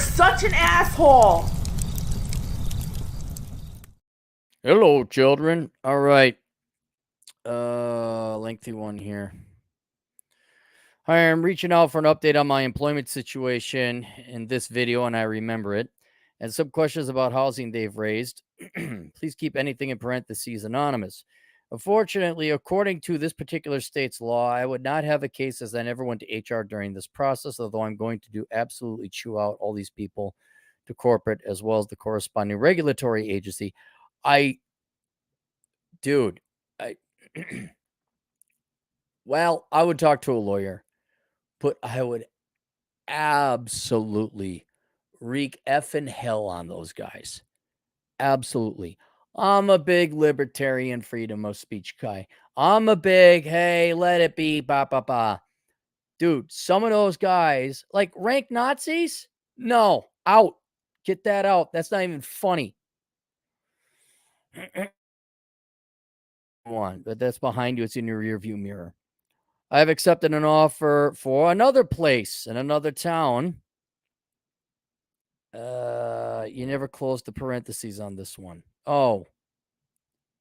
such an asshole. Hello, children. All right. Lengthy one here. Hi, I'm reaching out for an update on my employment situation in this video, and I remember it. And some questions about housing they've raised. Please keep anything in parentheses anonymous. Unfortunately, according to this particular state's law, I would not have a case as I never went to HR during this process, although I'm going to do absolutely chew out all these people to corporate as well as the corresponding regulatory agency. Dude, I well, I would talk to a lawyer, but I would absolutely wreak effing hell on those guys. Absolutely. I'm a big libertarian freedom of speech guy. I'm a big, hey, let it be, ba ba ba. Dude, some of those guys, like rank Nazis, no, out. Get that out. That's not even funny. One, but that's behind you. It's in your rear view mirror. I have accepted an offer for another place in another town. You never closed the parentheses on this one. Oh,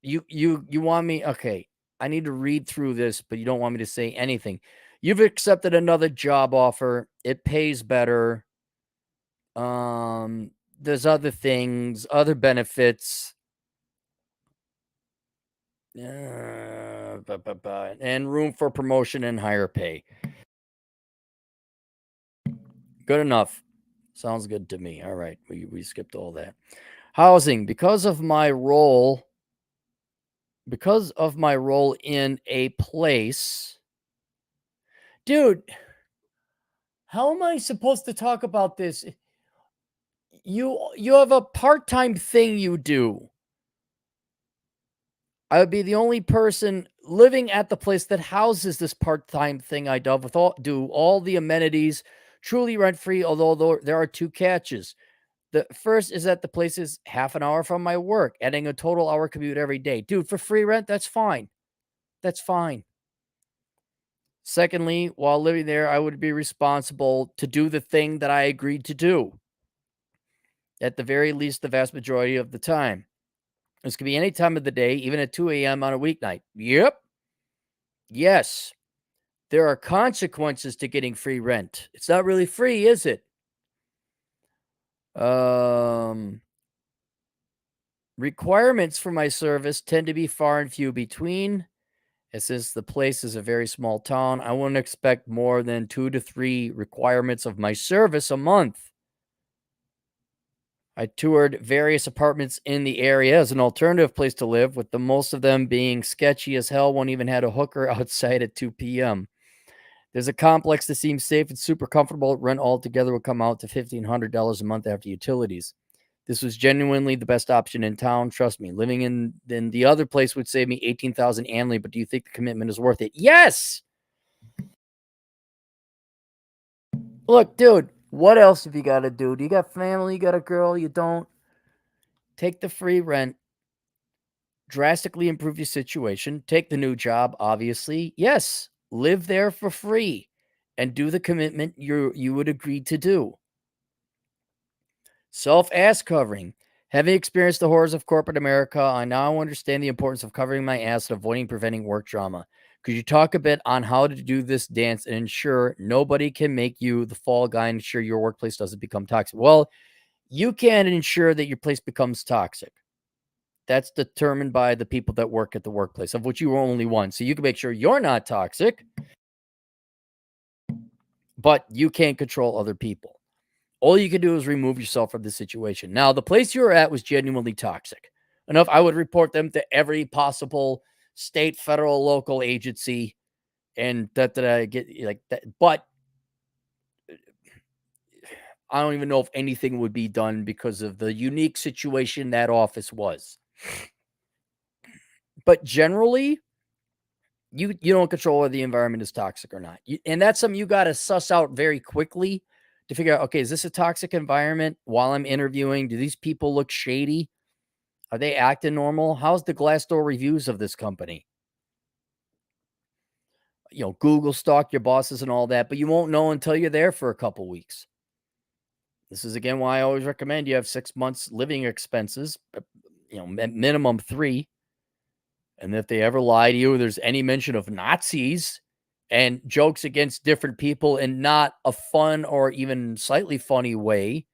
you want me? Okay, I need to read through this, but you don't want me to say anything. You've accepted another job offer. It pays better. There's other things, other benefits. And room for promotion and higher pay. Good enough. Sounds good to me. All right. We skipped all that. Housing. Because of my role in a place. Dude, how am I supposed to talk about this? You have a part-time thing you do. I would be the only person living at the place that houses this part-time thing I do with all the amenities, truly rent-free, although there are two catches. The first is that the place is half an hour from my work, adding a total hour commute every day. Dude, for free rent, that's fine. That's fine. Secondly, while living there, I would be responsible to do the thing that I agreed to do. At the very least, the vast majority of the time. This could be any time of the day, even at 2 a.m. on a weeknight. Yep. Yes. There are consequences to getting free rent. It's not really free, is it? Requirements for my service tend to be far and few between. And since the place is a very small town, I wouldn't expect more than 2 to 3 requirements of my service a month. I toured various apartments in the area as an alternative place to live, with the most of them being sketchy as hell. One even had a hooker outside at 2 p.m. There's a complex that seems safe and super comfortable. Rent altogether would come out to $1,500 a month after utilities. This was genuinely the best option in town. Trust me, living in the other place would save me $18,000 annually, but do you think the commitment is worth it? Yes! Look, dude, what else have you got to do? Do you got family? You got a girl? You don't? Take the free rent. Drastically improve your situation. Take the new job, obviously. Yes, live there for free and do the commitment you would agree to do. Self-ass covering. Having experienced the horrors of corporate America, I now understand the importance of covering my ass and avoiding preventing work drama. Could you talk a bit on how to do this dance and ensure nobody can make you the fall guy and ensure your workplace doesn't become toxic? Well, you can ensure that your place becomes toxic. That's determined by the people that work at the workplace, of which you are only one. So you can make sure you're not toxic, but you can't control other people. All you can do is remove yourself from the situation. Now, the place you were at was genuinely toxic enough. I would report them to every possible state, federal, local agency, and that I get like that. But I don't even know if anything would be done because of the unique situation that office was. But generally, you don't control whether the environment is toxic or not. And that's something you got to suss out very quickly to figure out, okay, is this a toxic environment while I'm interviewing? Do these people look shady? Are they acting normal? How's the Glassdoor reviews of this company? Google stalk your bosses and all that, but you won't know until you're there for a couple weeks. This is again why I always recommend you have 6 months living expenses, minimum 3. And if they ever lie to you, there's any mention of Nazis and jokes against different people in not a fun or even slightly funny way,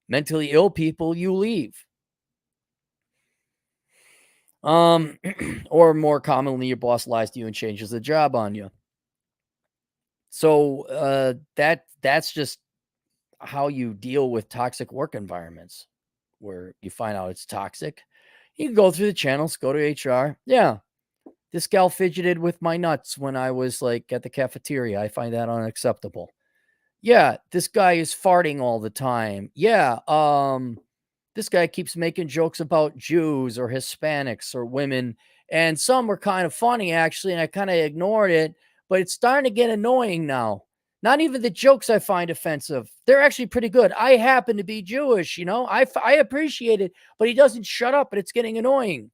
mentally ill people, you leave. Or more commonly, your boss lies to you and changes the job on you. So that's just how you deal with toxic work environments where you find out it's toxic. You can go through the channels, go to HR. Yeah, this gal fidgeted with my nuts when I was like at the cafeteria. I find that unacceptable. Yeah, this guy is farting all the time. Yeah, this guy keeps making jokes about Jews or Hispanics or women, and some were kind of funny actually, and I kind of ignored it, but it's starting to get annoying now. Not even the jokes I find offensive. They're actually pretty good. I happen to be Jewish, I appreciate it, but he doesn't shut up and it's getting annoying.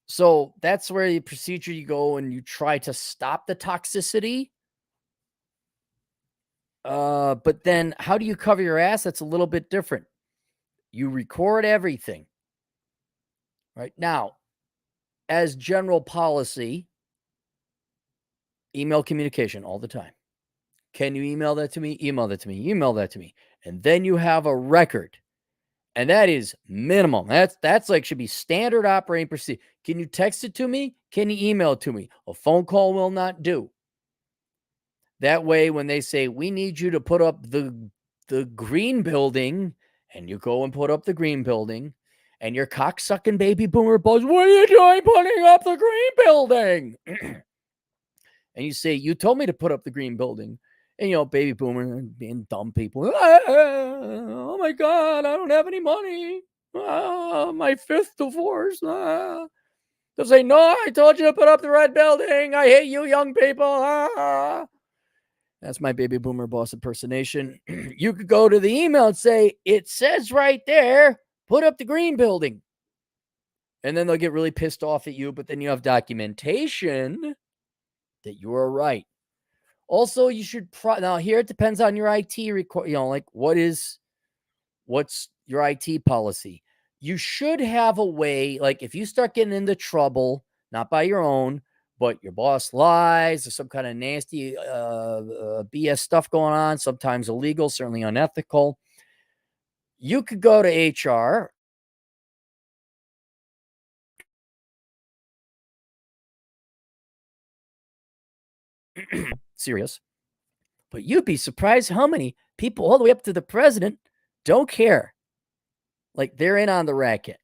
So that's where the procedure you go and you try to stop the toxicity. But then how do you cover your ass? That's a little bit different. You record everything. Right now, as general policy, email communication all the time. Can you email that to me? Email that to me. Email that to me. And then you have a record. And that is minimum. That's like should be standard operating procedure. Can you text it to me? Can you email it to me? A phone call will not do. That way, when they say we need you to put up the green building, and you go and put up the green building, and your cocksucking baby boomer buzz, what are you doing putting up the green building? And you say, you told me to put up the green building. And, baby boomer being dumb people. Oh my God, I don't have any money. My 5th divorce. They'll say, no, I told you to put up the red building. I hate you young people. That's my baby boomer boss impersonation. You could go to the email and say, it says right there, put up the green building. And then they'll get really pissed off at you, but then you have documentation that you are right. Also, you should now here it depends on your IT like what's your IT policy. You should have a way, like if you start getting into trouble, not by your own, but your boss lies or some kind of nasty BS stuff going on, sometimes illegal, certainly unethical. You could go to HR. Serious. But you'd be surprised how many people, all the way up to the president, don't care. Like they're in on the racket.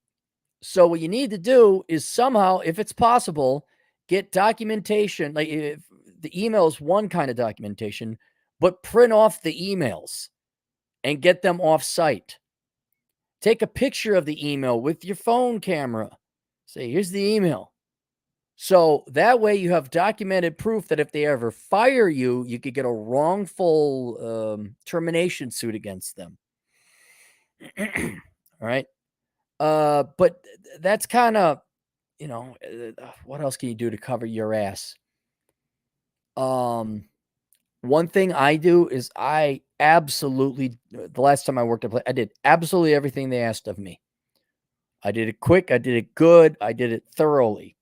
So what you need to do is somehow, if it's possible, get documentation. Like if the email is one kind of documentation, but print off the emails and get them off site. Take a picture of the email with your phone camera. Say, here's the email. So that way you have documented proof that if they ever fire you, you could get a wrongful termination suit against them. All right. But that's kind of, what else can you do to cover your ass? One thing I do is I absolutely, the last time I worked at Play, I did absolutely everything they asked of me. I did it quick. I did it good. I did it thoroughly.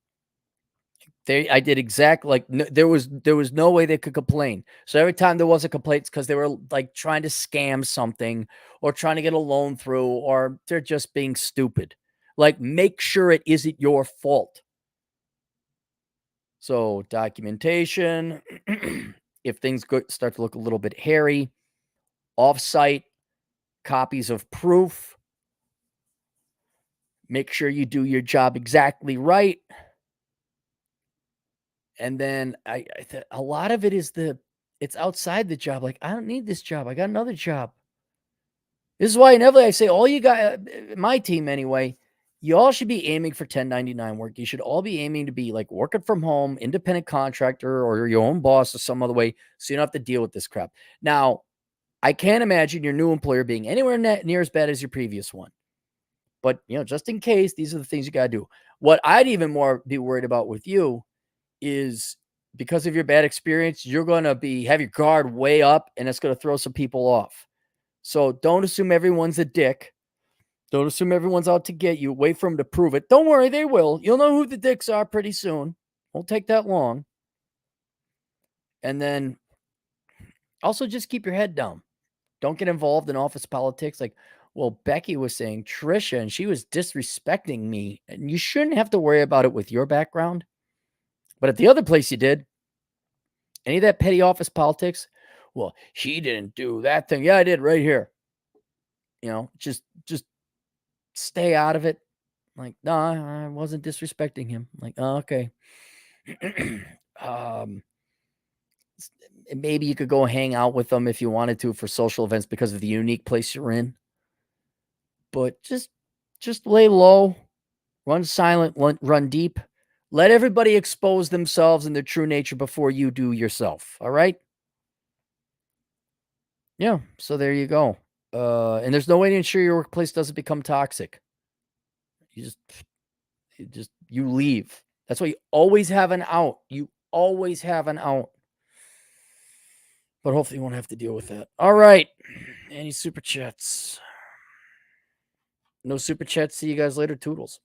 I did exactly like there was no way they could complain. So every time there was a complaint, it's because they were like trying to scam something or trying to get a loan through, or they're just being stupid. Like make sure it isn't your fault. So documentation, if things start to look a little bit hairy, off-site copies of proof. Make sure you do your job exactly right. And then a lot of it is it's outside the job. Like, I don't need this job. I got another job. This is why inevitably I say all you got, my team anyway, you all should be aiming for 1099 work. You should all be aiming to be like working from home, independent contractor, or your own boss or some other way, so you don't have to deal with this crap. Now, I can't imagine your new employer being anywhere near as bad as your previous one. But, just in case, these are the things you got to do. What I'd even more be worried about with you is because of your bad experience, you're going to have your guard way up, and it's going to throw some people off. So don't assume everyone's a dick. Don't assume everyone's out to get you. Wait for them to prove it. Don't worry, they will. You'll know who the dicks are pretty soon. Won't take that long. And then also just keep your head down. Don't get involved in office politics. Like, well, Becky was saying, Trisha, and she was disrespecting me. And you shouldn't have to worry about it with your background. But at the other place you did, any of that petty office politics, well, she didn't do that thing. Yeah, I did right here. Just stay out of it. Like, no, I wasn't disrespecting him. Like, oh, okay. Maybe you could go hang out with them if you wanted to for social events because of the unique place you're in. But just lay low, run silent, run deep. Let everybody expose themselves and their true nature before you do yourself. All right? Yeah. So there you go. And there's no way to ensure your workplace doesn't become toxic. You leave. That's why you always have an out. You always have an out. But hopefully you won't have to deal with that. All right. Any super chats? No super chats. See you guys later. Toodles.